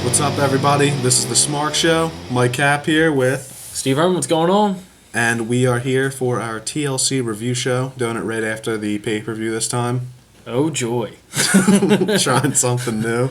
What's up, everybody? This is the Smark Show. Mike Cap here with... Steve Herman, what's going on? And we are here for our TLC review show, doing it right after the pay-per-view this time. Oh, joy. Trying something new.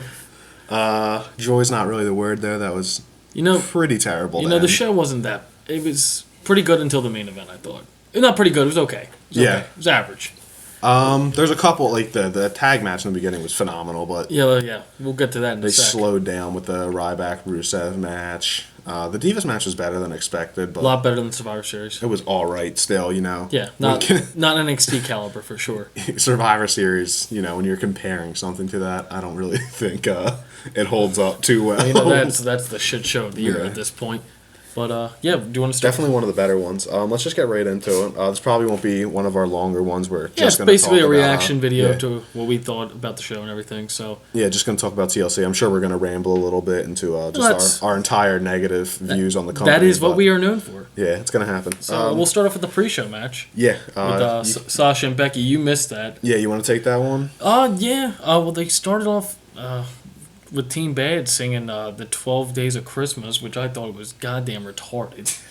Joy's not really the word there. That was pretty terrible. The show wasn't that... It was pretty good until the main event, I thought. Not pretty good, it was okay. Okay. It was average. There's a couple, like the tag match in the beginning was phenomenal, but... Yeah, we'll get to that in a sec. They slowed down with the Ryback-Rusev match. The Divas match was better than expected, but... A lot better than the Survivor Series. It was alright still, Yeah, not NXT caliber for sure. Survivor Series, when you're comparing something to that, I don't really think it holds up too well. That's the shit show of the year at this point. But, do you want to start? Definitely one of the better ones. Let's just get right into it. This probably won't be one of our longer ones. We're just it's going to basically talk a reaction about, video to what we thought about the show and everything. So yeah, just going to talk about TLC. I'm sure we're going to ramble a little bit into our entire negative views on the company. That is what we are known for. Yeah, it's going to happen. So we'll start off with the pre-show match. Yeah. With Sasha and Becky. You missed that. Yeah, you want to take that one? Yeah. Well, they started off... with Team Bad singing the 12 Days of Christmas, which I thought was goddamn retarded.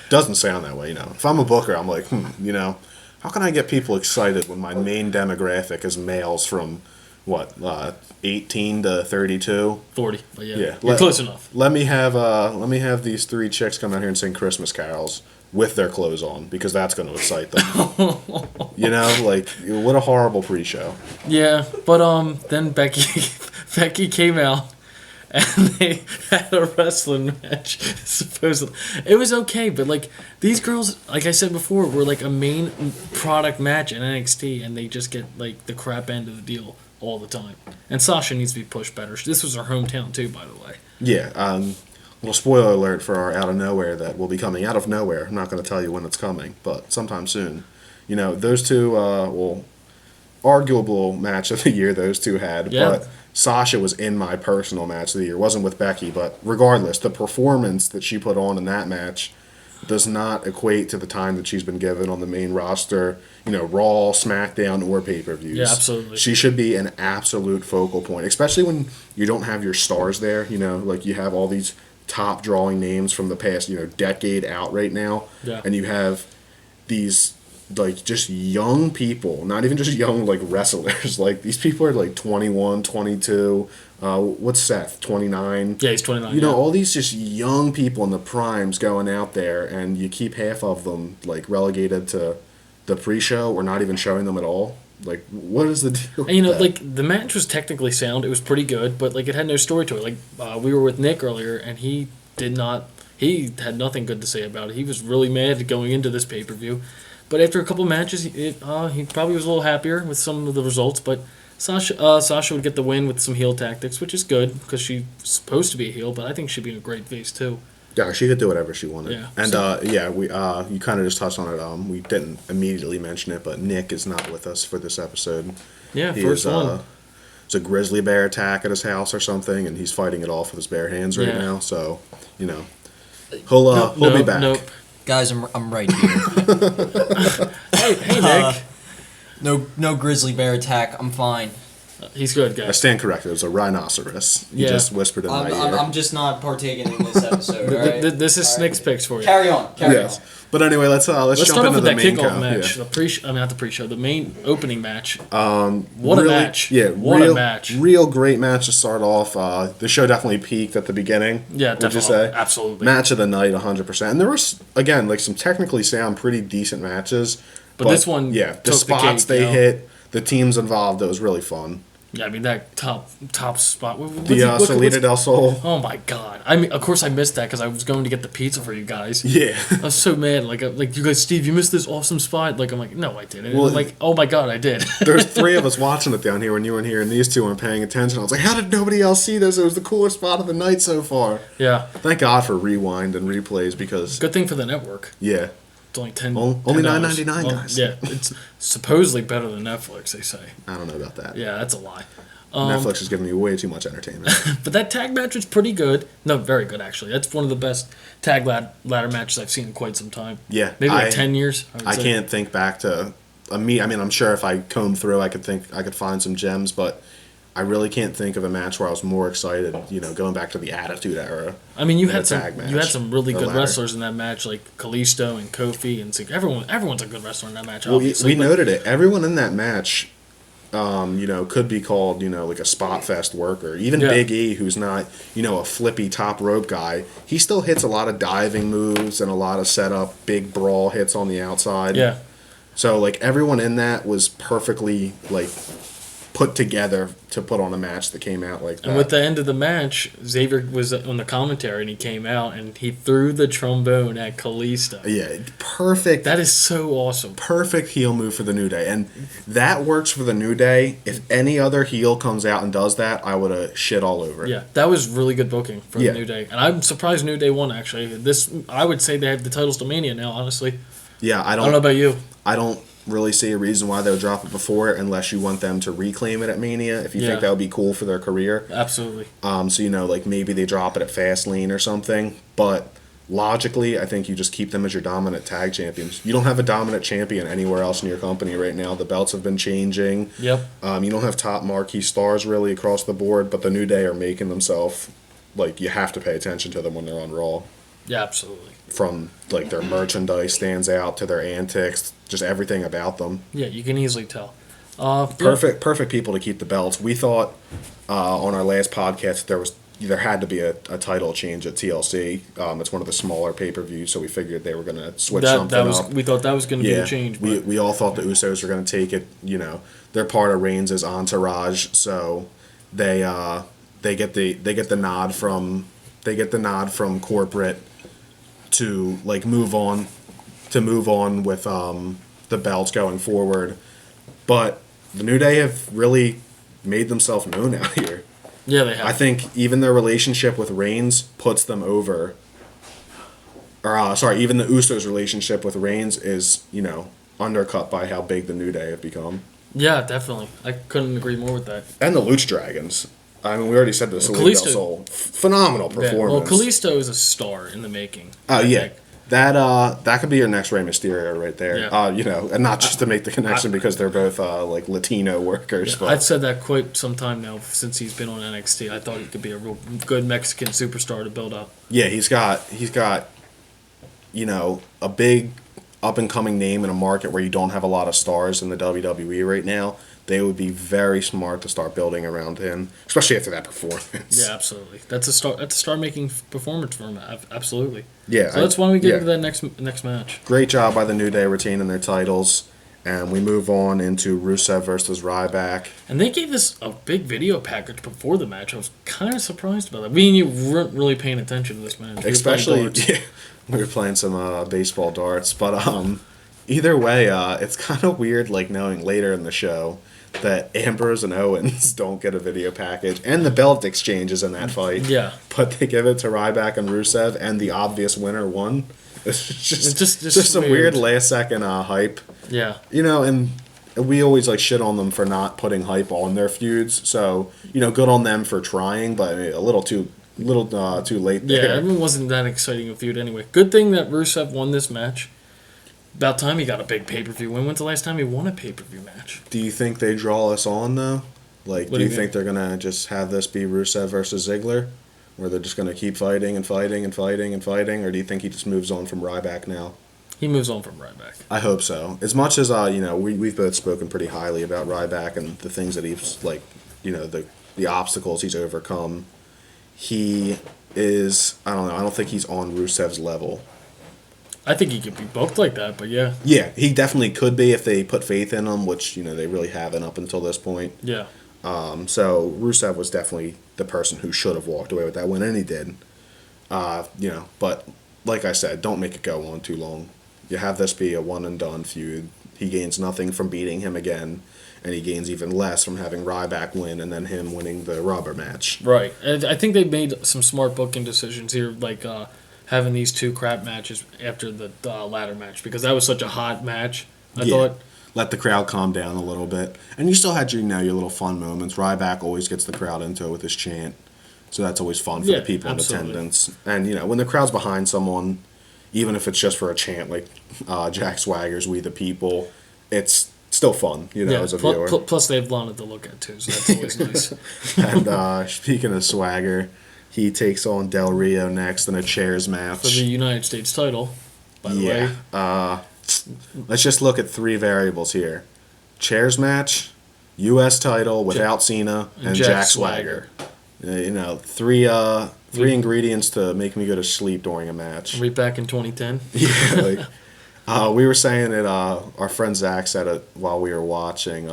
Doesn't sound that way, If I'm a booker, I'm like, how can I get people excited when my main demographic is males from, 18 to 32? 40, but yeah. You're close enough. Let me have these three chicks come out here and sing Christmas carols with their clothes on, because that's going to excite them. What a horrible pre-show. Yeah, but then Becky came out and they had a wrestling match, supposedly. It was okay, but these girls, like I said before, were a main product match in NXT, and they just get the crap end of the deal all the time. And Sasha needs to be pushed better. This was her hometown too, by the way. Yeah, well, spoiler alert for our Out of Nowhere that will be coming out of nowhere. I'm not going to tell you when it's coming, but sometime soon. Those two, arguable match of the year those two had. Yeah. But Sasha was in my personal match of the year. It wasn't with Becky, but regardless, the performance that she put on in that match does not equate to the time that she's been given on the main roster, Raw, SmackDown, or pay-per-views. Yeah, absolutely. She should be an absolute focal point, especially when you don't have your stars there, you have all these top drawing names from the past, decade out right now. Yeah. And you have these, just young people, not even just young, wrestlers. These people are, 21, 22. What's Seth? 29? Yeah, he's 29. All these just young people in the primes going out there, and you keep half of them, relegated to the pre-show or not even showing them at all. What is the deal? And, the match was technically sound. It was pretty good, but, it had no story to it. We were with Nick earlier, and he had nothing good to say about it. He was really mad going into this pay-per-view. But after a couple matches, he probably was a little happier with some of the results. But Sasha would get the win with some heel tactics, which is good, because she's supposed to be a heel, but I think she'd be in a great face, too. Yeah, she could do whatever she wanted. Yeah. And, we you kind of just touched on it. We didn't immediately mention it, but Nick is not with us for this episode. Yeah, first one. It's a grizzly bear attack at his house or something, and he's fighting it off with his bare hands right now. So, he'll be back. Nope. Guys, I'm right here. Hey, Nick. No grizzly bear attack. I'm fine. He's good, guys. I stand corrected. It was a rhinoceros. You just whispered in my ear. I'm just not partaking in this episode. Right? This is Snick's picks for you. Carry on. But anyway, let's jump start off into with the that main kickoff match. Yeah. Not the pre-show. The main opening match. What a match! Yeah, a match! Real great match to start off. The show definitely peaked at the beginning. Yeah, definitely. Would you say? Absolutely. Match of the night, 100%. And there was again some technically sound, pretty decent matches. But this one, the spots they hit, the teams involved, it was really fun. Yeah, I mean, that top spot. Salida del Sol. Oh, my God. I mean, of course I missed that because I was going to get the pizza for you guys. Yeah. I was so mad. You guys, Steve, you missed this awesome spot. I'm like, no, I didn't. Well, I'm oh, my God, I did. There's three of us watching it down here when you weren't here, and these two weren't paying attention. I was like, how did nobody else see this? It was the coolest spot of the night so far. Yeah. Thank God for rewind and replays because... Good thing for the network. Yeah. It's only $10. Only $9.99, guys. Yeah, it's supposedly better than Netflix, they say. I don't know about that. Yeah, that's a lie. Netflix is giving me way too much entertainment. But that tag match was pretty good. No, very good, actually. That's one of the best tag ladder matches I've seen in quite some time. Yeah. Maybe 10 years. I can't think back to... I mean, I'm sure if I comb through, I could find some gems, but I really can't think of a match where I was more excited, going back to the Attitude Era. I mean, you had match some really or good ladder. wrestlers in that match, like Kalisto and Kofi, and everyone's a good wrestler in that match. Well, Obviously, we noted it. Everyone in that match, could be called, like a spot fest worker. Even Big E, who's not, a flippy top rope guy, he still hits a lot of diving moves and a lot of setup, big brawl hits on the outside. Yeah. So, like, everyone in that was perfectly, like, put together to put on a match that came out like that. And with the end of the match, Xavier was on the commentary and he came out and he threw the trombone at Kalisto. Yeah, perfect. That is so awesome. Perfect heel move for the New Day. And that works for the New Day. If any other heel comes out and does that, I would have shit all over it. Yeah, that was really good booking for the New Day. And I'm surprised New Day won, actually. I would say they have the titles to Mania now, honestly. Yeah, I don't know about you. I don't really see a reason why they would drop it before it unless you want them to reclaim it at Mania, if you think that would be cool for their career. Absolutely. So, like, maybe they drop it at Fastlane or something. But logically, I think you just keep them as your dominant tag champions. You don't have a dominant champion anywhere else in your company right now. The belts have been changing. Yep. You don't have top marquee stars really across the board, but the New Day are making themselves, like, you have to pay attention to them when they're on Raw. Yeah, absolutely. From, like, their merchandise stands out to their antics, just everything about them. Yeah, you can easily tell. Perfect people to keep the belts. We thought on our last podcast that there had to be a title change at TLC. It's one of the smaller pay-per-views, so we figured they were going to switch something up. We thought that was going to be a change. We all thought the Usos were going to take it. They're part of Reigns' entourage, so they get the nod from corporate to, like, move on with the belts going forward. But the New Day have really made themselves known out here. Yeah, they have. I think even their relationship with Reigns puts them over. Even the Usos' relationship with Reigns is, undercut by how big the New Day have become. Yeah, definitely. I couldn't agree more with that. And the Lucha Dragons. I mean, we already said this. Kalisto, phenomenal performance. Yeah. Well, Kalisto is a star in the making. Oh yeah, that could be your next Rey Mysterio right there. Yeah. And not just to make the connection because they're both like Latino workers. Yeah, but I've said that quite some time now since he's been on NXT. I thought he could be a real good Mexican superstar to build up. Yeah, he's got a big up and coming name in a market where you don't have a lot of stars in the WWE right now. They would be very smart to start building around him, especially after that performance. Yeah, absolutely. That's a star-making performance for him. Absolutely. Yeah. So that's why we get into that next match. Great job by the New Day retaining their titles, and we move on into Rusev versus Ryback. And they gave us a big video package before the match. I was kind of surprised about that. You weren't really paying attention to this match. Especially, we were playing some baseball darts, but either way, it's kind of weird, like, knowing later in the show that Ambrose and Owens don't get a video package, and the belt exchanges in that fight. Yeah. But they give it to Ryback and Rusev, and the obvious winner won. It's just some weird last-second hype. Yeah. And we always, like, shit on them for not putting hype on their feuds, so, good on them for trying, but a little too late there. Yeah, it wasn't that exciting a feud anyway. Good thing that Rusev won this match. About time he got a big pay-per-view win. When's the last time he won a pay-per-view match? Do you think they draw us on, though? Like, do you think they're going to just have this be Rusev versus Ziggler? Where they're just going to keep fighting and fighting and fighting and fighting? Or do you think he just moves on from Ryback now? He moves on from Ryback. I hope so. As much as, we've both spoken pretty highly about Ryback and the things that he's, like, the obstacles he's overcome, he is, I don't know, I don't think he's on Rusev's level. I think he could be booked like that, but yeah. Yeah, he definitely could be if they put faith in him, which, they really haven't up until this point. Yeah. So Rusev was definitely the person who should have walked away with that win, and he did. But like I said, don't make it go on too long. You have this be a one-and-done feud. He gains nothing from beating him again, and he gains even less from having Ryback win and then him winning the rubber match. Right. And I think they made some smart booking decisions here, like having these two crap matches after the ladder match, because that was such a hot match. I thought. Let the crowd calm down a little bit. And you still had your little fun moments. Ryback always gets the crowd into it with his chant. So that's always fun for the people in attendance. And, when the crowd's behind someone, even if it's just for a chant like Jack Swagger's We the People, it's still fun, as a viewer. Plus, they have Lana to look at too, so that's always nice. And speaking of swagger, he takes on Del Rio next in a chairs match For the United States title, by the way. Let's just look at 3 variables here: chairs match, U.S. title without Cena, and Jack Swagger. Three ingredients to make me go to sleep during a match. Right back in 2010. Yeah, we were saying it. Our friend Zach said it while we were watching.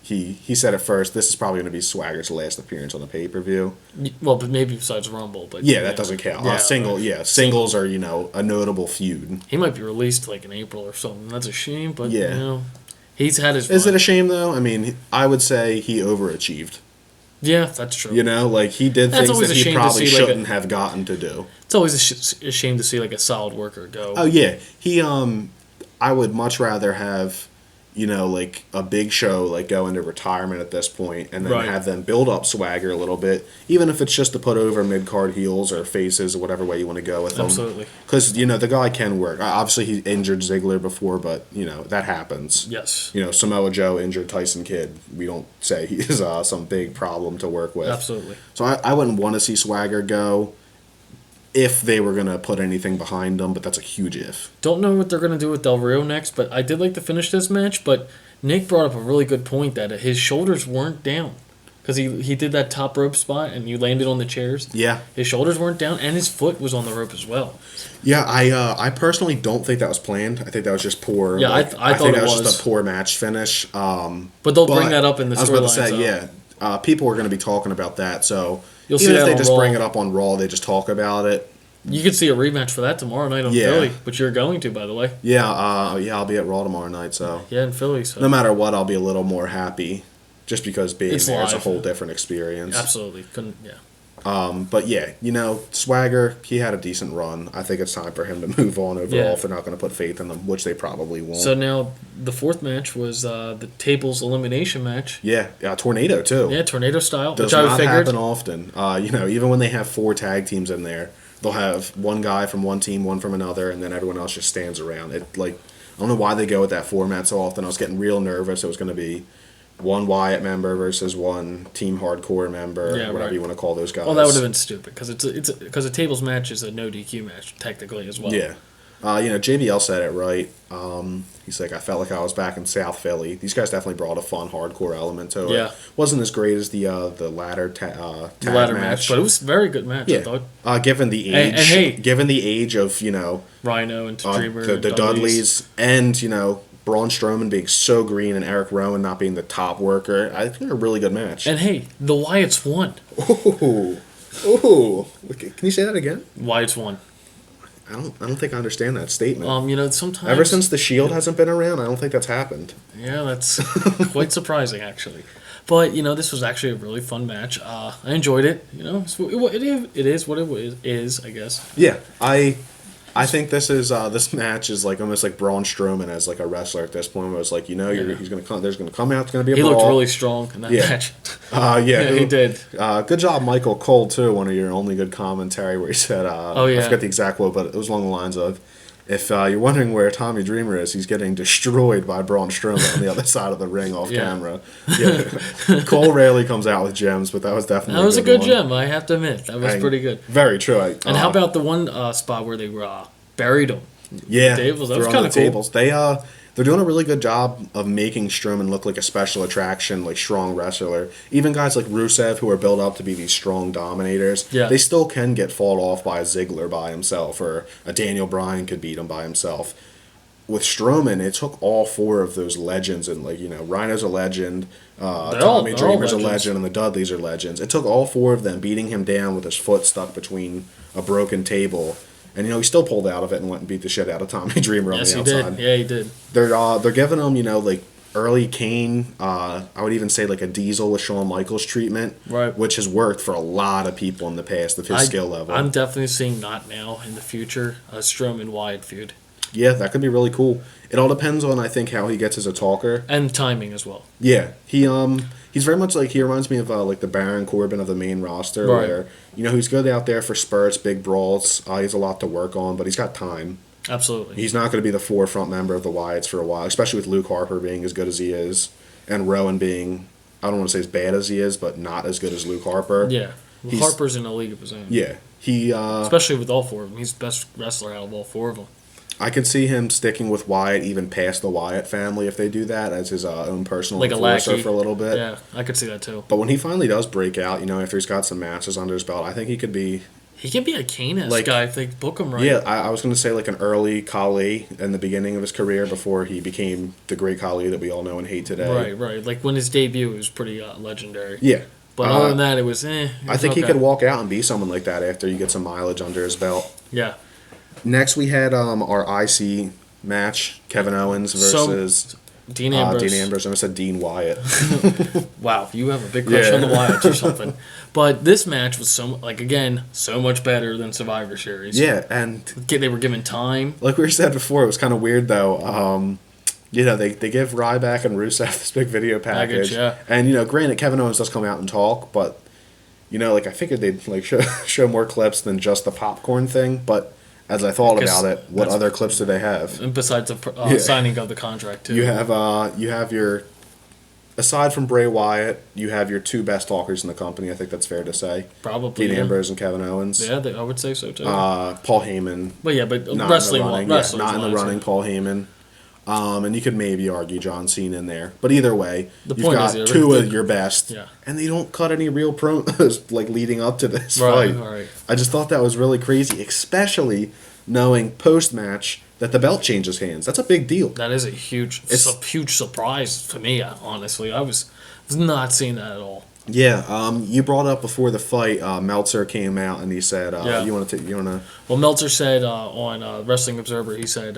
He said it first. This is probably going to be Swagger's last appearance on the pay-per-view. Well, but maybe besides Rumble. But that doesn't count. Singles are a notable feud. He might be released like in April or something. That's a shame, but he's had his. Is it a shame though? I mean, I would say he overachieved. Yeah, that's true. He did things that he probably shouldn't have gotten to do. It's always a shame to see like a solid worker go. Oh yeah, I would much rather have, like a Big Show like go into retirement at this point, and then have them build up Swagger a little bit, even if it's just to put over mid card heels or faces or whatever way you want to go with them. Absolutely. Because the guy can work. Obviously, he injured Ziggler before, but that happens. Yes. Samoa Joe injured Tyson Kidd. We don't say he's some big problem to work with. Absolutely. So I wouldn't want to see Swagger go if they were going to put anything behind them, but that's a huge if. Don't know what they're going to do with Del Rio next, but I did like to finish this match, but Nick brought up a really good point that his shoulders weren't down. Because he did that top rope spot and you landed on the chairs. Yeah. His shoulders weren't down and his foot was on the rope as well. Yeah, I personally don't think that was planned. I think that was just poor. Yeah, I thought it was just a poor match finish. But they'll bring that up in the storyline. I was about to say, people are going to be talking about that, so You'll even see if that they on just Raw. bring it up on Raw, they just talk about it. You could see a rematch for that tomorrow night on Philly, which you're going to, by the way. Yeah, I'll be at Raw tomorrow night, so. Yeah, in Philly. So. No matter what, I'll be a little more happy, just because being It's there is a live. whole different experience. Absolutely. Couldn't, yeah. But yeah, Swagger, he had a decent run. I think it's time for him to move on overall if they're not going to put faith in him, which they probably won't. So now the fourth match was the tables elimination match. Yeah, Tornado too. Yeah, Tornado style, Does which I not figured. happen often. Even when they have 4 tag teams in there, they'll have one guy from one team, one from another, and then everyone else just stands around. I don't know why they go with that format so often. I was getting real nervous. It was going to be one Wyatt member versus one Team Hardcore member, whatever you want to call those guys. Well, that would have been stupid because because a tables match is a no DQ match technically as well. Yeah. JBL said it right. He's like, I felt like I was back in South Philly. These guys definitely brought a fun hardcore element to it. Yeah. Wasn't as great as the ladder tag match, but it was a very good match. Yeah. I thought. Given the age, and given the age of Rhino and Dreamer, the Dudleys, and Braun Strowman being so green and Eric Rowan not being the top worker, I think a really good match. And hey, the Wyatts won. Ooh. Can you say that again? Wyatts won. I don't think I understand that statement. Sometimes ever since the Shield hasn't been around, I don't think that's happened. Yeah, that's quite surprising actually. But this was actually a really fun match. I enjoyed it. It is what it is, I guess. Yeah, I think this match is like almost like Braun Strowman as like a wrestler at this point. Where it's like he's gonna come. There's gonna come out. It's gonna be a He brawl. looked really strong in that match. He did. Good job, Michael Cole too. One of your only good commentary where he said, I forget the exact quote, but it was along the lines of, "If you're wondering where Tommy Dreamer is, he's getting destroyed by Braun Strowman on the other side of the ring off camera." Yeah. Cole rarely comes out with gems, but that was definitely a good one. gem. I have to admit that was pretty good. Very true. And how about the one spot where they buried him? Yeah, tables. That was kind of cool. Tables. They're doing a really good job of making Strowman look like a special attraction, like strong wrestler. Even guys like Rusev, who are built up to be these strong dominators, they still can get fought off by a Ziggler by himself, or a Daniel Bryan could beat him by himself. With Strowman, it took all 4 of those legends, and Rhino's a legend, Tommy Dreamer's a legend, and the Dudleys are legends. It took all 4 of them beating him down with his foot stuck between a broken table. And he still pulled out of it and went and beat the shit out of Tommy Dreamer on the outside. Yes, he did. Yeah, he did. They're giving him, like early Kane. I would even say like a Diesel with Shawn Michaels treatment, right? Which has worked for a lot of people in the past of his skill level. I'm definitely seeing not now in the future a Strowman Wyatt feud. Yeah, that could be really cool. It all depends on, I think, how he gets as a talker and timing as well. Yeah, he's very much like, he reminds me of like the Baron Corbin of the main roster, where he's good out there for spurts, big brawls. He has a lot to work on, but he's got time. Absolutely. He's not going to be the forefront member of the Wyatts for a while, especially with Luke Harper being as good as he is, and Rowan being, I don't want to say as bad as he is, but not as good as Luke Harper. Yeah. Well, Harper's in a league of his own. Yeah. Especially with all four of them. He's the best wrestler out of all four of them. I could see him sticking with Wyatt even past the Wyatt family if they do that as his own personal Like enforcer a lackey for a little bit. Yeah, I could see that too. But when he finally does break out, after he's got some matches under his belt, I think he could be... He can be a Kane-esque guy if they book him right. Yeah, I was going to say like an early Khali in the beginning of his career before he became the great Khali that we all know and hate today. Right. Like when his debut was pretty legendary. Yeah. But other than that, it was I think he could walk out and be someone like that after you get some mileage under his belt. Yeah. Next, we had our IC match, Kevin Owens versus Dean Ambrose. Dean Ambrose. I said Dean Wyatt. Wow, you have a big crush on the Wyatts or something. But this match was so much better than Survivor Series. Yeah, and they were given time. Like we said before, it was kind of weird though. They give Ryback and Rusev this big video package. Yeah. And granted, Kevin Owens does come out and talk, but I figured they'd like show more clips than just the popcorn thing. But as I thought about it, what other clips do they have? And besides the signing of the contract too. You have your, aside from Bray Wyatt, you have your two best talkers in the company. I think that's fair to say. Probably. Dean Ambrose and Kevin Owens. Yeah, I would say so too. Paul Heyman. But not wrestling, in the running. Paul Heyman. And you could maybe argue John Cena in there. But either way, you've got two of your best. Yeah. And they don't cut any real promos like leading up to this fight. Right. I just thought that was really crazy, especially knowing post-match that the belt changes hands. That's a big deal. That is a huge surprise to me, honestly. I was not seeing that at all. Yeah, you brought up before the fight, Meltzer came out and he said, you want to... Well, Meltzer said on Wrestling Observer, he said...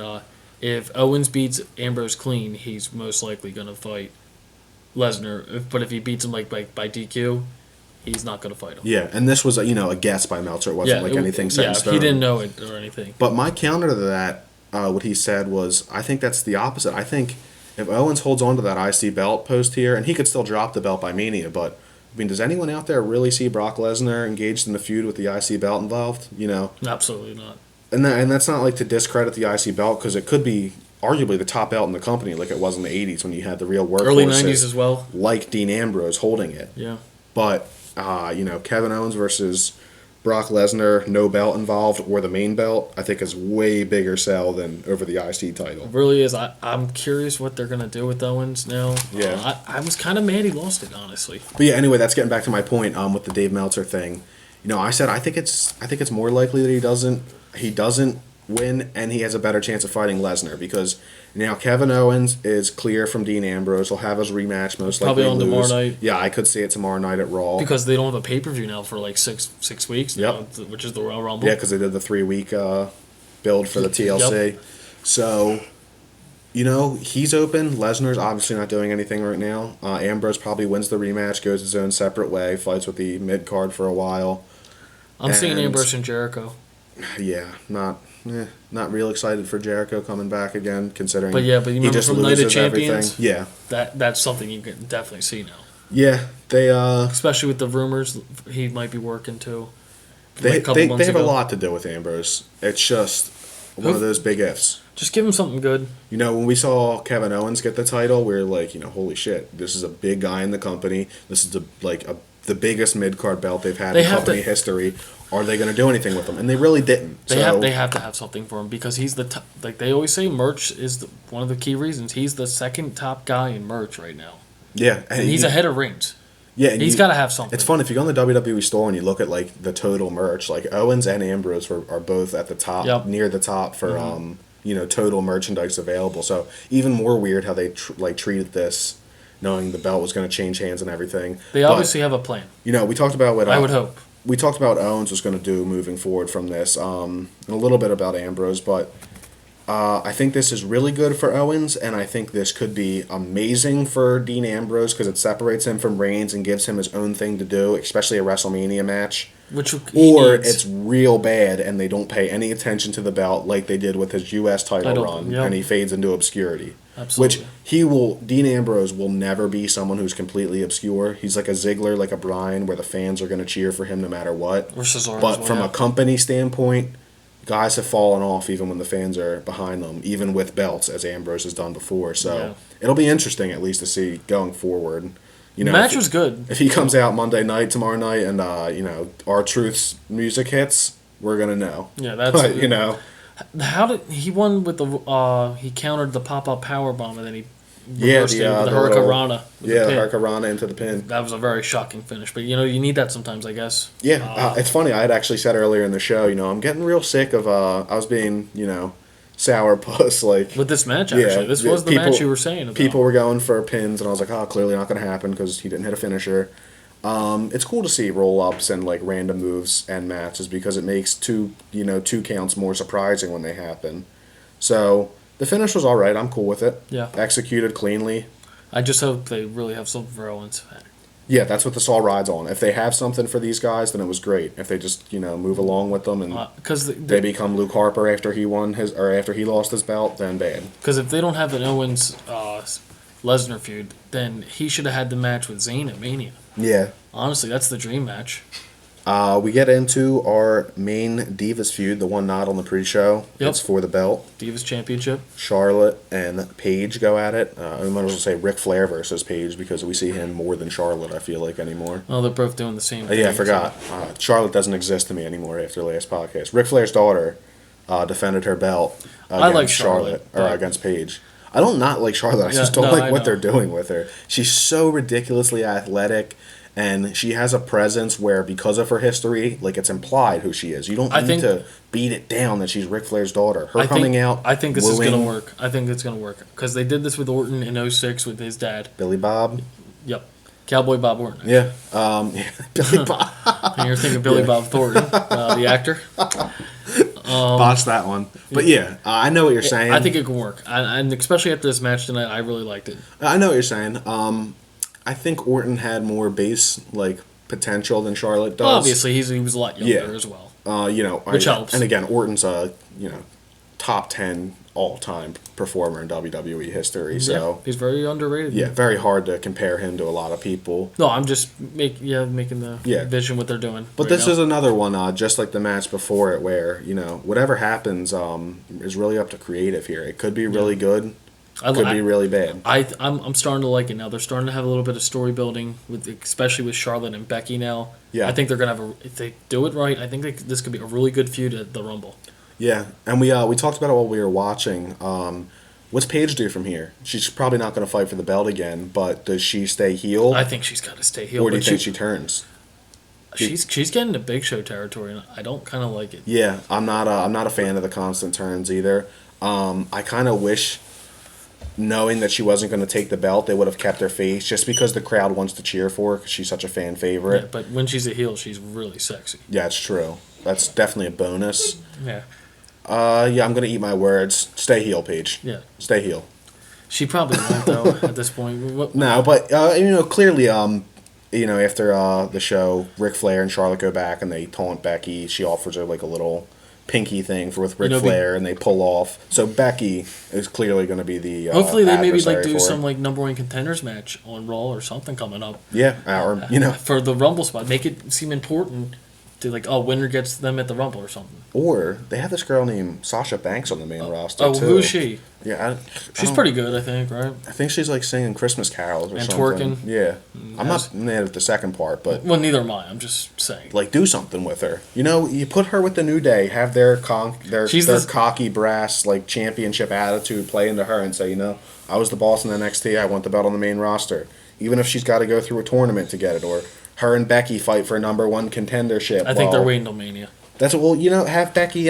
if Owens beats Ambrose clean, he's most likely going to fight Lesnar. But if he beats him by DQ, he's not going to fight him. Yeah, and this was a guess by Meltzer. It wasn't anything set in stone. He didn't know it or anything. But my counter to that, what he said was, I think that's the opposite. I think if Owens holds on to that IC belt post here, and he could still drop the belt by Mania, but does anyone out there really see Brock Lesnar engaged in the feud with the IC belt involved? Absolutely not. And that's not like to discredit the IC belt, because it could be arguably the top belt in the company, like it was in the 80s when you had the real workhorses. Early 90s as well. Like Dean Ambrose holding it. Yeah. But, Kevin Owens versus Brock Lesnar, no belt involved, or the main belt, I think is way bigger sell than over the IC title. It really is. I'm curious what they're going to do with Owens now. Yeah. I was kind of mad he lost it, honestly. But yeah, anyway, that's getting back to my point with the Dave Meltzer thing. I said I think it's more likely that he doesn't win, and he has a better chance of fighting Lesnar, because now Kevin Owens is clear from Dean Ambrose. He'll have his rematch most likely. Probably on tomorrow night. Yeah, I could see it tomorrow night at Raw. Because they don't have a pay-per-view now for like six weeks now, which is the Royal Rumble. Yeah, because they did the 3-week build for the TLC. Yep. So, he's open. Lesnar's obviously not doing anything right now. Ambrose probably wins the rematch, goes his own separate way, fights with the mid-card for a while. I'm seeing Ambrose and Jericho. Yeah, not real excited for Jericho coming back again, considering. But you remember from Night of Champions? Everything. Yeah, that's something you can definitely see now. Yeah, they especially with the rumors he might be working too. They have a lot to do with Ambrose. It's just one of those big ifs. Just give him something good. When we saw Kevin Owens get the title, we were like, holy shit, this is a big guy in the company. This is the biggest mid-card belt they've had in company history. Are they going to do anything with him? And they really didn't. They have to have something for him, because he's the top, like they always say, merch is one of the key reasons. He's the second top guy in merch right now. Yeah, and he's ahead of Reigns. Yeah, and he's got to have something. It's fun if you go in the WWE store and you look at like the total merch. Like Owens and Ambrose are both at the top, near the top for total merchandise available. So even more weird how they treated this, knowing the belt was going to change hands and everything. They obviously have a plan. We talked about what I would hope. We talked about Owens was going to do moving forward from this, and a little bit about Ambrose, but I think this is really good for Owens, and I think this could be amazing for Dean Ambrose, because it separates him from Reigns and gives him his own thing to do, especially a WrestleMania match. It's real bad, and they don't pay any attention to the belt like they did with his U.S. title run, and he fades into obscurity. Absolutely. Which Dean Ambrose will never be someone who's completely obscure. He's like a Ziggler, like a Bryan, where the fans are going to cheer for him no matter what. Or Cesaro. But from a company standpoint, guys have fallen off even when the fans are behind them, even with belts, as Ambrose has done before. So it'll be interesting at least to see going forward. The match was good. If he comes out Monday night, tomorrow night, and R-Truth's music hits, we're gonna know. Yeah, that's but, How did he won with the he countered the pop-up power bomb and then he reversed it with the Hurricane Rana. The Hurricane Rana into the pin. That was a very shocking finish, but you need that sometimes, I guess. Yeah, it's funny. I had actually said earlier in the show, I'm getting real sick of I was being sourpuss with this match. Actually, this was the match you were saying about. People were going for pins, and I was like, oh, clearly not going to happen because he didn't hit a finisher. It's cool to see roll-ups and like random moves and matches because it makes two counts more surprising when they happen. So the finish was all right. I'm cool with it. Yeah, executed cleanly. I just hope they really have something for Owens. Yeah, that's what this all rides on. If they have something for these guys, then it was great. If they just move along with them and they become Luke Harper after he after he lost his belt, then bad. Because if they don't have an Owens Lesnar feud, then he should have had the match with Zayn at Mania. Yeah. Honestly, that's the dream match. We get into our main Divas feud, the one not on the pre-show. Yep. It's for the belt. Divas Championship. Charlotte and Paige go at it. I might as well say Ric Flair versus Paige because we see him more than Charlotte, I feel like, anymore. Oh, they're both doing the same thing. Yeah, I forgot. Charlotte doesn't exist to me anymore after last podcast. Ric Flair's daughter defended her belt against Charlotte or against Paige. I don't not like Charlotte. I just don't like what they're doing with her. She's so ridiculously athletic. And she has a presence where, because of her history, like it's implied who she is. You don't need to beat it down that she's Ric Flair's daughter. I think this is going to work. I think it's going to work. Because they did this with Orton in 2006 with his dad. Billy Bob? Yep. Cowboy Bob Orton. Yeah. Billy Bob. And you're thinking Billy Bob Thornton, the actor. Botched that one. But yeah, I know what you're saying. I think it can work. And especially after this match tonight, I really liked it. I know what you're saying. I think Orton had more base potential than Charlotte does. Well, obviously, he was a lot younger as well. Which helps. And again, Orton's a top 10 all-time performer in WWE history. So he's very underrated. Yeah, very hard to compare him to a lot of people. No, I'm just making the vision what they're doing. But this is another one, just like the match before it, where whatever happens is really up to creative here. It could be really good. Could be really bad. I'm starting to like it now. They're starting to have a little bit of story building, especially with Charlotte and Becky now. Yeah. I think they're going to have if they do it right, I think this could be a really good feud at the Rumble. Yeah, and we talked about it while we were watching. What's Paige do from here? She's probably not going to fight for the belt again, but does she stay heel? I think she's got to stay heel. Or do you think she turns? She's getting to Big Show territory, and I don't kind of like it. Yeah, I'm not a fan of the constant turns either. I kind of wish, knowing that she wasn't going to take the belt, they would have kept her face just because the crowd wants to cheer for her because she's such a fan favorite. Yeah, but when she's a heel, she's really sexy. Yeah, it's true. That's definitely a bonus. Yeah. I'm going to eat my words. Stay heel, Paige. Yeah. Stay heel. She probably won't, though, at this point. No, but, clearly, after the show, Ric Flair and Charlotte go back and they taunt Becky. She offers her, a little pinky thing with Ric Flair, and they pull off. So Becky is clearly going to be the hopefully they maybe do for some number one contenders match on Raw or something coming up. Yeah, or for the Rumble spot, make it seem important to winner gets them at the Rumble or something. Or they have this girl named Sasha Banks on the main roster too. Who's she? Yeah, she's pretty good, I think, right? I think she's singing Christmas carols or something. Twerking. Yeah, I'm not mad at the second part, but neither am I. I'm just saying. Do something with her. You put her with the New Day, have their cocky brass championship attitude play into her, and say, I was the boss in NXT. I want the belt on the main roster, even if she's got to go through a tournament to get it, or her and Becky fight for number one contendership. I think they're waiting till Mania. That's have Becky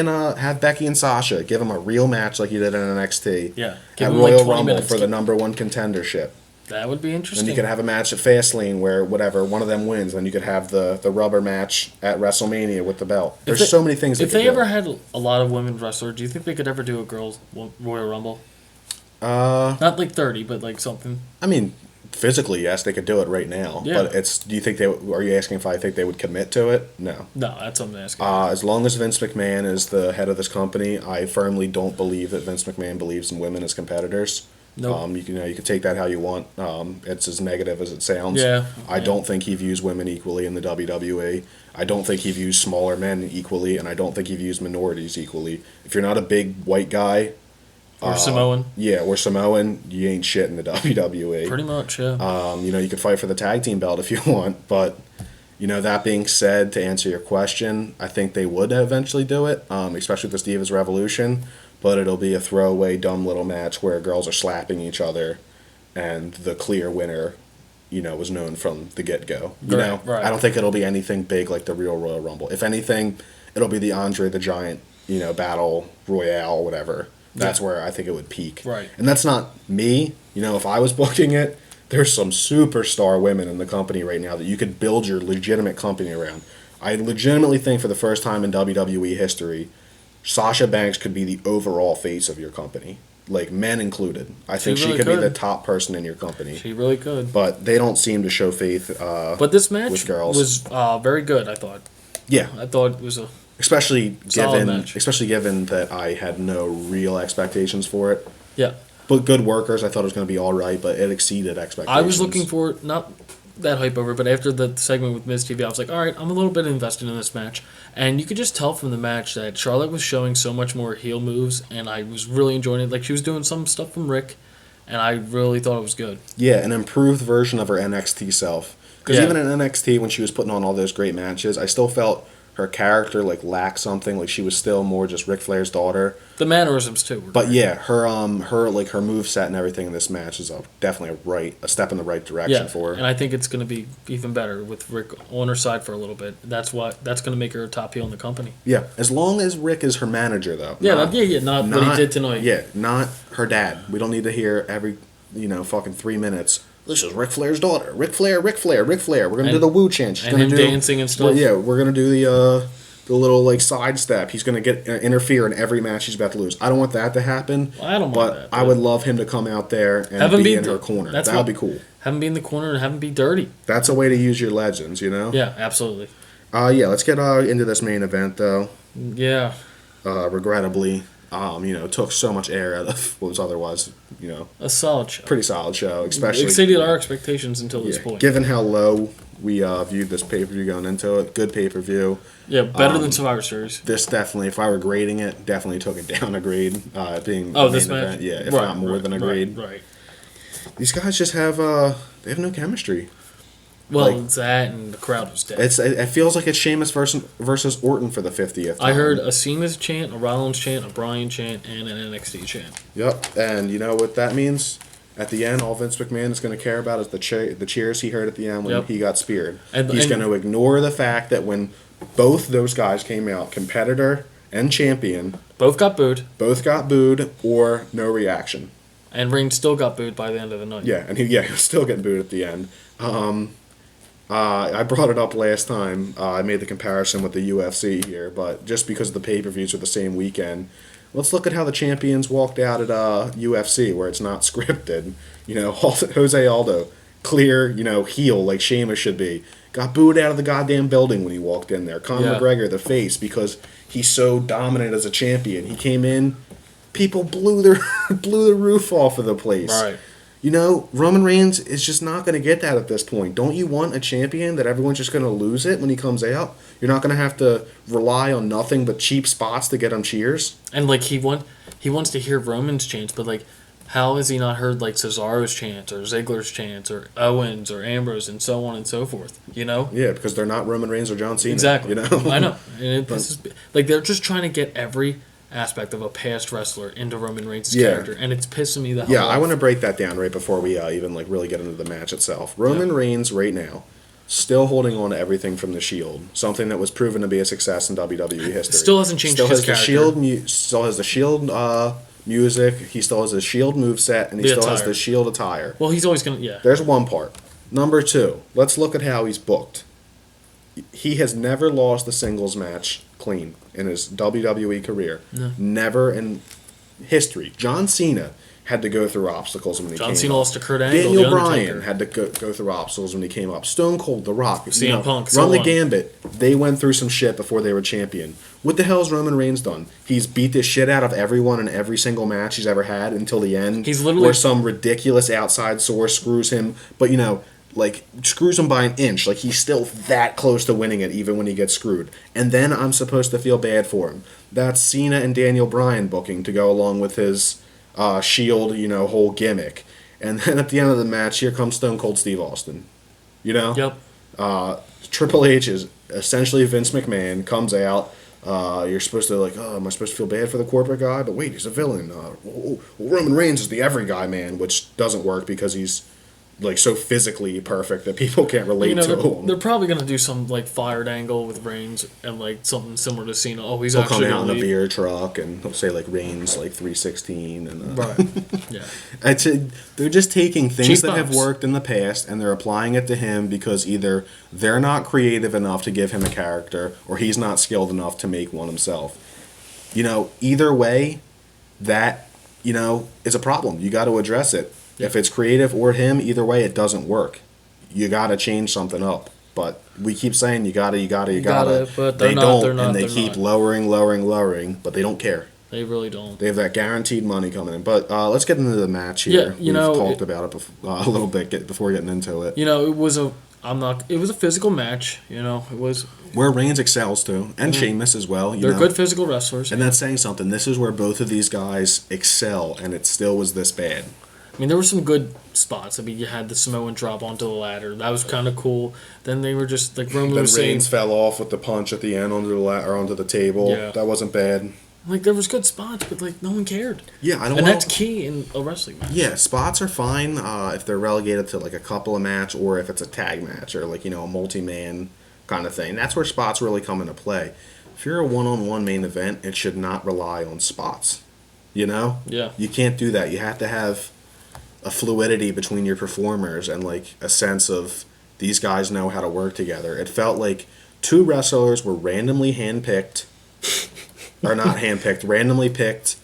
and Sasha give them a real match like you did in NXT. Yeah, at Royal Rumble for the number one contendership. That would be interesting. And you could have a match at Fastlane where one of them wins. Then you could have the rubber match at WrestleMania with the belt. There's so many things. If they ever had a lot of women wrestlers, do you think they could ever do a girls' Royal Rumble? Not 30, but something. I mean, physically, yes, they could do it right now. Yeah. But do you think are you asking if I think they would commit to it? No. No, that's what I'm asking. As long as Vince McMahon is the head of this company, I firmly don't believe that Vince McMahon believes in women as competitors. Nope. You can take that how you want. It's as negative as it sounds. Yeah. I don't think he views women equally in the WWE. I don't think he views smaller men equally, and I don't think he views minorities equally. If you're not a big white guy, Or Samoan. yeah, or Samoan, you ain't shit in the WWE. Pretty much, yeah. You can fight for the tag team belt if you want, but that being said, to answer your question, I think they would eventually do it, especially with this Divas Revolution, but it'll be a throwaway, dumb little match where girls are slapping each other, and the clear winner, was known from the get-go. Right. I don't think it'll be anything big like the real Royal Rumble. If anything, it'll be the Andre the Giant, battle royale, whatever. That's where I think it would peak. Right. And that's not me. If I was booking it, there's some superstar women in the company right now that you could build your legitimate company around. I legitimately think for the first time in WWE history, Sasha Banks could be the overall face of your company. Like, men included. I think she could be the top person in your company. She really could. But they don't seem to show faith but this match with girls. was very good, I thought. Yeah. I thought it was a especially solid match. given that I had no real expectations for it. Yeah. But good workers, I thought it was going to be all right, but it exceeded expectations. I was looking for, not that hype over, but after the segment with Miz TV, I was like, all right, I'm a little bit invested in this match. And you could just tell from the match that Charlotte was showing so much more heel moves, and I was really enjoying it. Like, she was doing some stuff from Rick, and I really thought it was good. Yeah, an improved version of her NXT self. Because Yeah. even in NXT, when she was putting on all those great matches, I still felt her character lacked something. Like, she was still more just Ric Flair's daughter. The mannerisms too were But great. yeah, her moveset and everything in this match is definitely a step in the right direction for her. And I think it's going to be even better with Rick on her side for a little bit. That's going to make her a top heel in the company. Yeah, as long as Rick is her manager, though. Yeah, not what he did tonight. Yeah, not her dad. We don't need to hear every, fucking 3 minutes. This is Ric Flair's daughter. Ric Flair, Ric Flair, Ric Flair. We're gonna do the woo chant. She's and gonna him do dancing and stuff. Well, yeah, we're gonna do the little sidestep. He's gonna get interfere in every match he's about to lose. I don't want that to happen. Well, I don't want but that. I would love him to come out there and be in her corner. That would be cool. Have him be in the corner and have him be dirty. That's a way to use your legends, Yeah, absolutely. Yeah, let's get into this main event though. Yeah. Regrettably, took so much air out of what was otherwise, A solid show. pretty solid show, especially Exceeded our expectations until this point. given how low we viewed this pay-per-view going into it. Good pay-per-view. Yeah, better than Survivor Series. This definitely, if I were grading it, definitely took it down a grade. Being This main match? event. Yeah, if not more than a grade. Right. These guys just have they have no chemistry. Well, Like- it's that and the crowd was dead. It feels like it's Sheamus versus Orton for the 50th time. I heard a Cena's chant, a Rollins chant, a Bryan chant, and an NXT chant. Yep, and you know what that means? At the end, all Vince McMahon is going to care about is the cheers he heard at the end when he got speared. He's going to ignore the fact that when both those guys came out, competitor and champion, Both got booed, both got booed or no reaction. and Reigns still got booed by the end of the night. Yeah, and he was still getting booed at the end. I brought it up last time. I made the comparison with the UFC here, but just because the pay-per-views are the same weekend, let's look at how the champions walked out at UFC, where it's not scripted. Jose Aldo, clear, heel like Sheamus should be, got booed out of the goddamn building when he walked in there. Conor McGregor, the face, because he's so dominant as a champion. He came in, people blew the roof off of the place. Right. Roman Reigns is just not going to get that at this point. Don't you want a champion that everyone's just going to lose it when he comes out? You're not going to have to rely on nothing but cheap spots to get him cheers? And he wants to hear Roman's chants, but how has he not heard Cesaro's chants or Ziggler's chants or Owens or Ambrose and so on and so forth? Yeah, because they're not Roman Reigns or John Cena. Exactly. I know. And they're just trying to get every aspect of a past wrestler into Roman Reigns' character, and it's pissing me the hell off. I want to break that down right before we even really get into the match itself. Roman Reigns right now, still holding on to everything from the Shield, something that was proven to be a success in WWE history. Still hasn't changed still his has character. Still has the Shield music. He still has the Shield moveset, and he still has the Shield attire. Well, he's always gonna There's one part. Number 2, let's look at how he's booked. He has never lost a singles match clean in his WWE career. No. Never in history. John Cena had to go through obstacles when he came John Cena up. lost to Kurt Angle. Daniel The Bryan Undertaker. had to go through obstacles when he came up. Stone Cold, The Rock, CM Punk, run the so on. gambit. They went through some shit before they were champion. What the hell's Roman Reigns done? He's beat the shit out of everyone in every single match he's ever had until the end. He's literally- where some ridiculous outside source screws him, but like screws him by an inch. Like he's still that close to winning it even when he gets screwed. And then I'm supposed to feel bad for him. That's Cena and Daniel Bryan booking to go along with his Shield, whole gimmick. And then at the end of the match, here comes Stone Cold Steve Austin. Yep. Triple H is essentially Vince McMahon, comes out. You're supposed to am I supposed to feel bad for the corporate guy? But wait, he's a villain. Roman Reigns is the every guy man, which doesn't work because he's like so physically perfect that people can't relate to him. They're probably gonna do some like fired angle with Reigns and like something similar to Cena. Oh, he's He'll actually come out in gonna a leave. beer truck and he'll say like Reigns like 316 and Right. Yeah. They're just taking things Cheap that have bumps. worked in the past and they're applying it to him because either they're not creative enough to give him a character or he's not skilled enough to make one himself. Either way, that is a problem. You got to address it. Yeah. If it's creative or him, either way, it doesn't work. You got to change something up. But we keep saying you gotta. But they they're not, don't, they're not, and they they're keep not. lowering, but they don't care. They really don't. They have that guaranteed money coming in. But let's get into the match here. Yeah, We've talked about it a little bit before getting into it. It was a physical match. It was. Where Reigns excels too, and Sheamus as well. They're good physical wrestlers. And that's saying something. This is where both of these guys excel, and it still was this bad. There were some good spots. You had the Samoan drop onto the ladder. That was kind of cool. Then they were just like Roman Then was saying. Reigns fell off with the punch at the end onto the or onto the table. Yeah. That wasn't bad. There was good spots, but no one cared. Yeah, I don't. And that's key in a wrestling match. Yeah, spots are fine if they're relegated to like a couple of match or if it's a tag match or a multi-man kind of thing. That's where spots really come into play. If you're a one-on-one main event, it should not rely on spots. Yeah. You can't do that. You have to have a fluidity between your performers and like a sense of these guys know how to work together. It felt like two wrestlers were randomly handpicked, or not handpicked, randomly picked.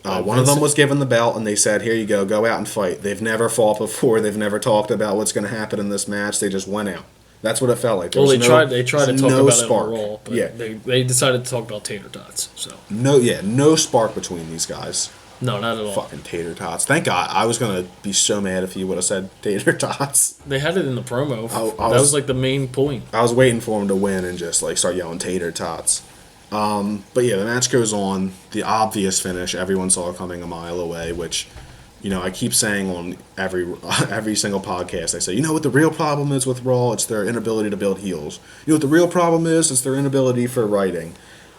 One of them was given the belt, and they said, "Here you go out and fight." They've never fought before. They've never talked about what's going to happen in this match. They just went out. That's what it felt like. They tried to talk about spark. it overall, but yeah, they decided to talk about tater tots. So no spark between these guys. no, not at all. Fucking tater tots. Thank God. I was gonna be so mad if you would have said tater tots. They had it in the promo. I That was- was like the main point. I was waiting for him to win and just like start yelling tater tots. But yeah, the match goes on. The obvious finish everyone saw coming a mile away, which, I keep saying on every single podcast. I say, what the real problem is with Raw? It's their inability to build heels. What the real problem is? It's their inability for writing.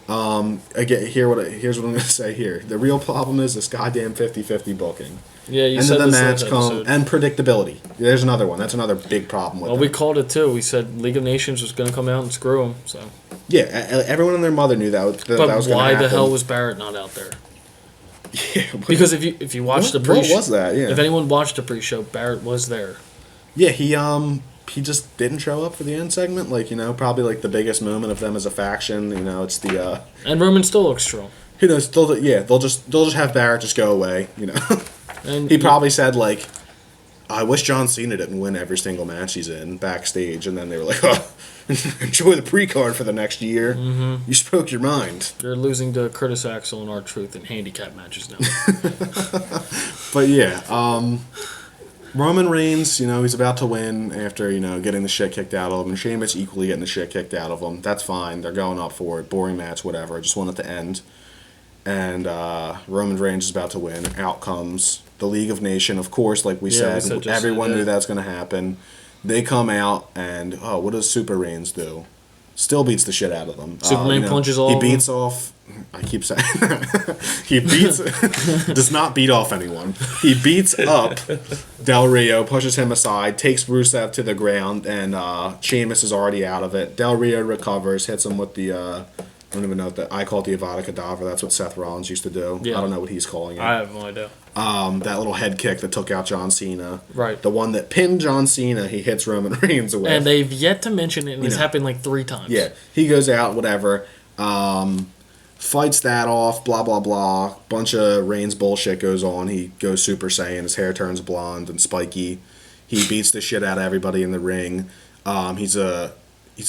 Here's what I'm gonna say here. The real problem is this goddamn 50-50 booking. Yeah, you And said then the this match last episode. and predictability. There's another one. That's another big problem with Well, it. we called it too. We said League of Nations was going to come out and screw them. So, Yeah, everyone and their mother knew that was but going to happen. why the hell was Barrett not out there? Yeah, but- Because if you watched the what pre-show, was that? Yeah. if anyone watched the pre-show, Barrett was there. Yeah, he just didn't show up for the end segment. Probably like the biggest moment of them as a faction. It's the And Roman still looks strong. who knows? They'll just have Barrett just go away. And He probably said like, I wish John Cena didn't win every single match he's in backstage, and then they were like, oh, enjoy the pre-card for the next year. Mm-hmm. You spoke your mind. They're losing to Curtis Axel and R-Truth in handicap matches now. But yeah, Roman Reigns, he's about to win after, getting the shit kicked out of him. And Sheamus equally getting the shit kicked out of him. That's fine. They're going up for it. Boring match, whatever. I just want it to end. And Roman Reigns is about to win. Out comes the League of Nations. Of course, like we said, everyone knew that's going to happen. They come out, and, what does Super Reigns do? Still beats the shit out of them. Superman punches all He of them. beats off... I keep saying he beats does not beat off anyone. He beats up Del Rio, pushes him aside, takes Rusev to the ground, and Sheamus is already out of it. Del Rio recovers, hits him with the I don't even know I call it the Avada Kedavra. That's what Seth Rollins used to do. Yeah. I don't know what he's calling it. I have no idea. That little head kick that took out John Cena. Right. The one that pinned John Cena, he hits Roman Reigns away. And they've yet to mention it, and it's happened like 3 times. Yeah, he goes out, whatever. fights that off, blah, blah, blah. Bunch of Reigns bullshit goes on. He goes Super Saiyan. His hair turns blonde and spiky. He beats the shit out of everybody in the ring. He's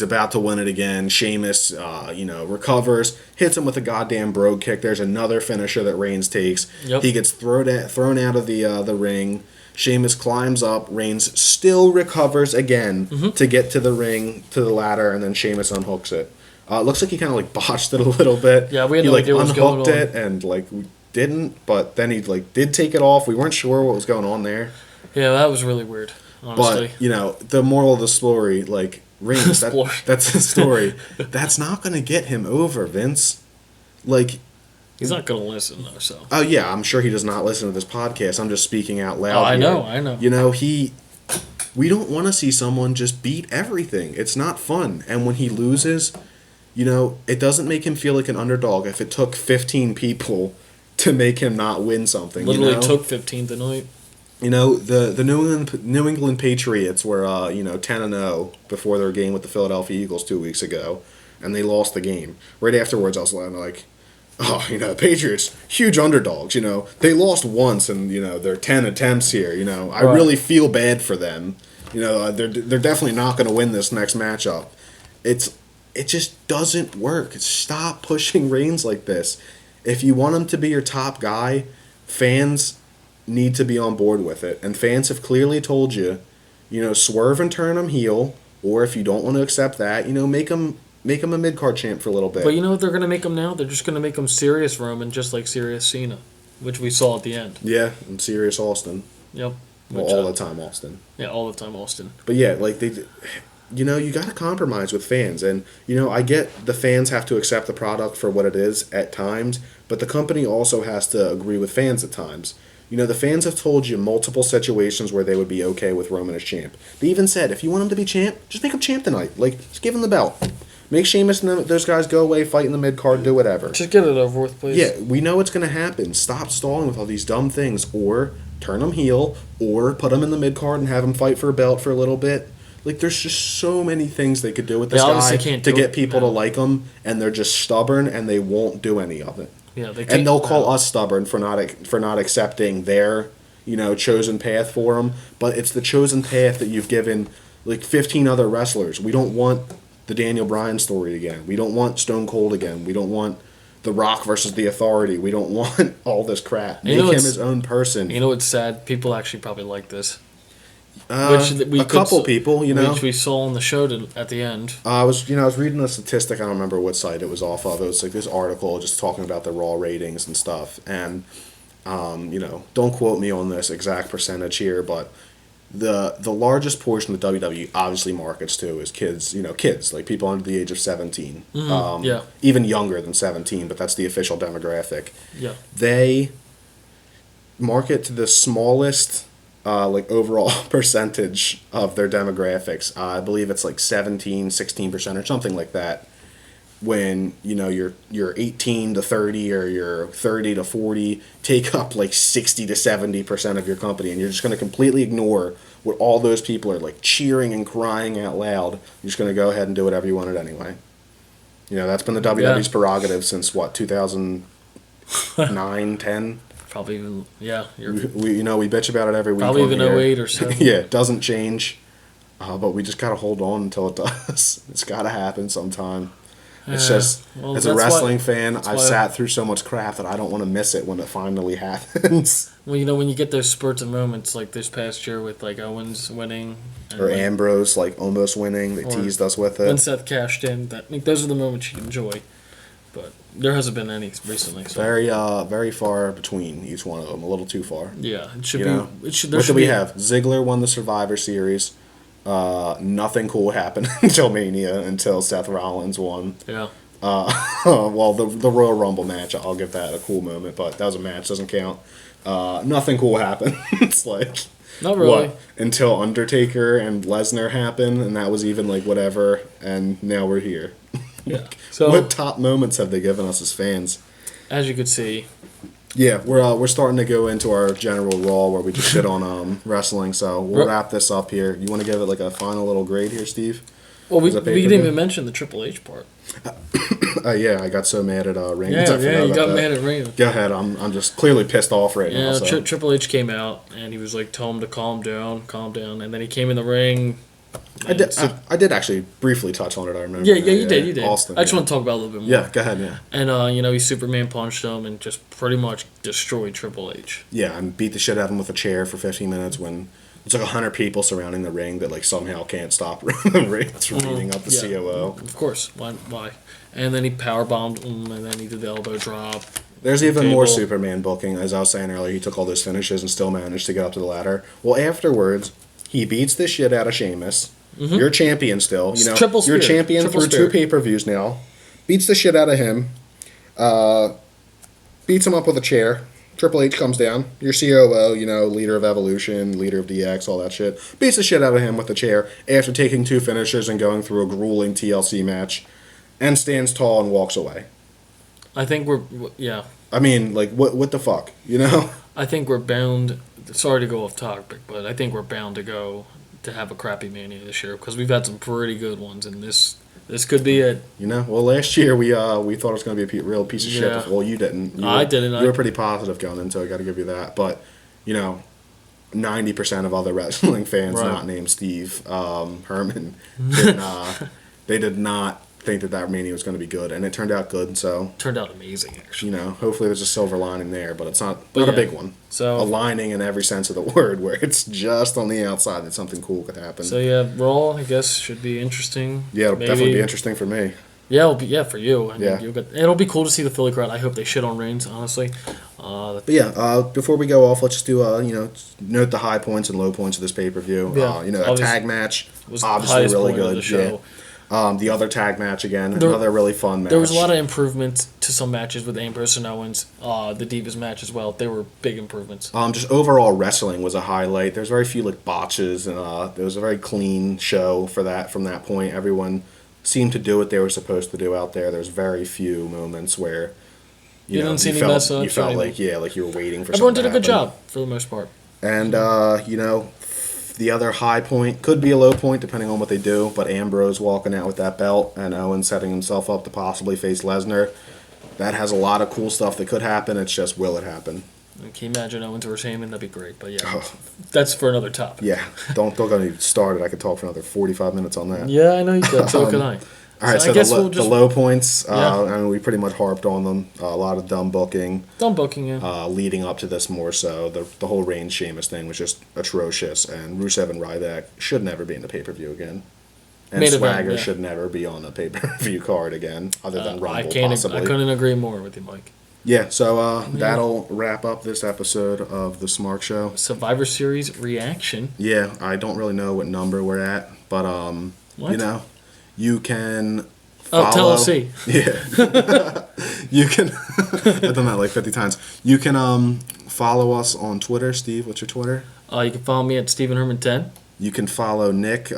about to win it again. Sheamus, recovers, hits him with a goddamn brogue kick. There's another finisher that Reigns takes. Yep. He gets thrown out of the ring. Sheamus climbs up. Reigns still recovers again to get to the ring, to the ladder, and then Sheamus unhooks it. It looks like he kind of like botched it a little bit. Yeah, we had no idea what was going on. He unhooked it and we didn't, but then he did take it off. We weren't sure what was going on there. Yeah, that was really weird. Honestly. But the moral of the story, Reigns, that's the story. That's not going to get him over, Vince. He's not going to listen though. So. Oh yeah, I'm sure he does not listen to this podcast. I'm just speaking out loud. Oh, I know. We don't want to see someone just beat everything. It's not fun. And when he loses, it doesn't make him feel like an underdog if it took 15 people to make him not win something. Literally took 15 tonight. The New England Patriots were 10-0 before their game with the Philadelphia Eagles 2 weeks ago, and they lost the game. Right afterwards, I was like, the Patriots, huge underdogs. They lost once, and their 10 attempts here. I really feel bad for them. They're definitely not going to win this next matchup. It just doesn't work. Stop pushing Reigns like this. If you want him to be your top guy, fans need to be on board with it. And fans have clearly told you, swerve and turn him heel, or if you don't want to accept that, make him a mid-card champ for a little bit. But you know what they're going to make him now? They're just going to make him serious Roman, just like serious Cena, which we saw at the end. Yeah, and serious Austin. Yep. All the time Austin. Yeah, all the time Austin. But yeah, you got to compromise with fans. And, I get the fans have to accept the product for what it is at times, but the company also has to agree with fans at times. The fans have told you multiple situations where they would be okay with Roman as champ. They even said, if you want him to be champ, just make him champ tonight. Just give him the belt. Make Sheamus and those guys go away, fight in the mid-card, do whatever. Just get it over with, please. Yeah, we know it's going to happen. Stop stalling with all these dumb things. Or turn him heel, or put him in the mid-card and have him fight for a belt for a little bit. There's just so many things they could do with this guy to get people to like him, and they're just stubborn, and they won't do any of it. Yeah, and they'll call us stubborn for not accepting their chosen path for them. But it's the chosen path that you've given 15 other wrestlers. We don't want the Daniel Bryan story again. We don't want Stone Cold again. We don't want The Rock versus The Authority. We don't want all this crap. Make him his own person. You know what's sad? People actually probably like this. A couple people, which we saw on the show at the end. I was reading a statistic. I don't remember what site it was off of. It was this article just talking about the Raw ratings and stuff. And don't quote me on this exact percentage here, but the largest portion of the WWE obviously markets to is kids. Kids people under the age of 17. Yeah. Even younger than 17, but that's the official demographic. Yeah. They market to the smallest. Overall percentage of their demographics. I believe it's 16% or something like that. When you're 18 to 30 or you're 30 to 40, take up 60 to 70% of your company, and you're just going to completely ignore what all those people are cheering and crying out loud. You're just going to go ahead and do whatever you wanted anyway. That's been the WWE's prerogative since 2009, 10. Probably even, yeah. We bitch about it every week. Probably even 08 or so. Yeah, it doesn't change. But we just got to hold on until it does. It's got to happen sometime. It's just, as a wrestling fan, I've sat through so much crap that I don't want to miss it when it finally happens. Well, when you get those spurts of moments like this past year with Owens winning. Or Ambrose almost winning. They teased us with it. When Seth cashed in. Those are the moments you enjoy. But there hasn't been any recently. So. Very far between each one of them. A little too far. Yeah, it should be. What do we have? Ziggler won the Survivor Series. Nothing cool happened until Mania, until Seth Rollins won. Yeah. Well, the Royal Rumble match, I'll give that a cool moment, but that was a match, doesn't count. Nothing cool happened. It's not really. Until Undertaker and Lesnar happened, and that was even whatever, and now we're here. Yeah. So what top moments have they given us as fans? As you could see. Yeah, we're starting to go into our general Raw where we just shit on wrestling. So we'll wrap this up here. You want to give it a final little grade here, Steve? Well, we as a didn't pay-per-view. even mention the Triple H part. Yeah, I got so mad at Reigns. Yeah, I forgot you about got that. mad at Reigns. Go ahead. I'm just clearly pissed off right now. Yeah, So. Triple H came out and he was like, "Tell him to calm down," and then he came in the ring. I did actually briefly touch on it. I remember. Yeah, you did. Austin, I just want to talk about it a little bit more. Yeah, go ahead. Yeah. And he Superman punched him and just pretty much destroyed Triple H. Yeah, and beat the shit out of him with a chair for 15 minutes when it's like 100 people surrounding the ring that like somehow can't stop Reigns from beating up the COO. Of course. Why? And then he powerbombed him, and then he did the elbow drop. There's even more Table. Superman booking. As I was saying earlier, he took all those finishes and still managed to get up to the ladder. Well, afterwards, he beats the shit out of Sheamus. Mm-hmm. You're champion still. You know, Triple you're spear. champion Triple through spear. 2 pay-per-views now. Beats the shit out of him. Beats him up with a chair. Triple H comes down. Your COO, leader of Evolution, leader of DX, all that shit. Beats the shit out of him with a chair after taking 2 finishes and going through a grueling TLC match. And stands tall and walks away. I think yeah. I mean, like, what the fuck, I think we're bound. Sorry to go off topic, but I think we're bound to have a crappy Mania this year because we've had some pretty good ones, and this could be it. Well, last year we thought it was going to be a real piece of Yeah. shit. Well, you didn't. I didn't. You were pretty positive going in, so I got to give you that. But 90% of other wrestling fans, Right. not named Steve Herman, they did not think that Mania was going to be good, and it turned out good. So Turned out amazing, actually. hopefully there's a silver lining there, but it's not But a yeah. big one. So A lining in every sense of the word, where it's just on the outside that something cool could happen. So yeah, Raw I guess should be interesting. Yeah, it'll Maybe. definitely be interesting for me. Yeah, for you. I mean, Yeah. it'll be cool to see the Philly crowd. I hope they shit on Reigns, honestly. But yeah, before we go off, let's just do note the high points and low points of this pay per view. Yeah, A tag match was the obviously highest really point of good. the show. Yeah. The other tag match again, There- another really fun match. There was a lot of improvements to some matches with Ambrose and Owens. The Divas match as well. They were big improvements. Just overall wrestling was a highlight. There's very few botches, and it was a very clean show for that. From that point, everyone seemed to do what they were supposed to do out there. There's very few moments where You didn't see any felt, mess ups you or felt anything. like you were waiting for. Everyone something did a to good happen. job for the most part. And the other high point could be a low point depending on what they do, but Ambrose walking out with that belt and Owens setting himself up to possibly face Lesnar, that has a lot of cool stuff that could happen. It's just, will it happen? Can you imagine Owens versus Heyman? That'd be great. But yeah, Oh. that's for another topic. Yeah, don't get me started. I could talk for another 45 minutes on that. Yeah, I know you could. So could I. All right, so I guess the we'll just low points, Yeah. we pretty much harped on them. A lot of dumb booking done booking. Yeah. leading up to this more so. The whole Reigns Sheamus thing was just atrocious, and Rusev and Ryback should never be in the pay-per-view again. And Main event, Swagger yeah. should never be on a pay-per-view card again, other than Rumble, I possibly. couldn't agree more with you, Mike. Yeah, so that'll wrap up this episode of the Smark Show. Survivor Series reaction. Yeah, I don't really know what number we're at, but What? you can Oh, follow. TLC. Yeah, you can. I've done that like 50 times. You can follow us on Twitter. Steve, what's your Twitter? You can follow me at Stephen Herman 10. You can follow Nick.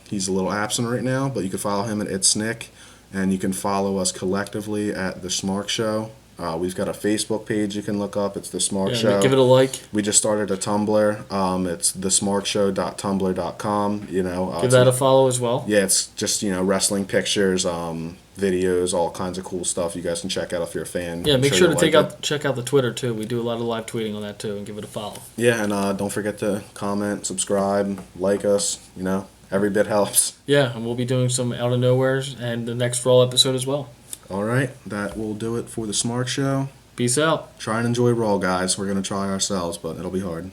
He's a little absent right now, but you can follow him at It's Nick, and you can follow us collectively at the Smark Show. We've got a Facebook page you can look up. It's the Smark Show. Give it a like. We just started a Tumblr. It's thesmarkshow.tumblr.com. Give that a follow as well. Yeah, it's just wrestling pictures, videos, all kinds of cool stuff you guys can check out if you're a fan. Yeah, I'm make sure sure to you'll like it. check out the Twitter too. We do a lot of live tweeting on that too, and give it a follow. Yeah, and don't forget to comment, subscribe, like us. Every bit helps. Yeah, and we'll be doing some out of nowheres and the next Raw episode as well. All right, that will do it for the Smark Show. Peace out. Try and enjoy Raw, guys. We're gonna try ourselves, but it'll be hard.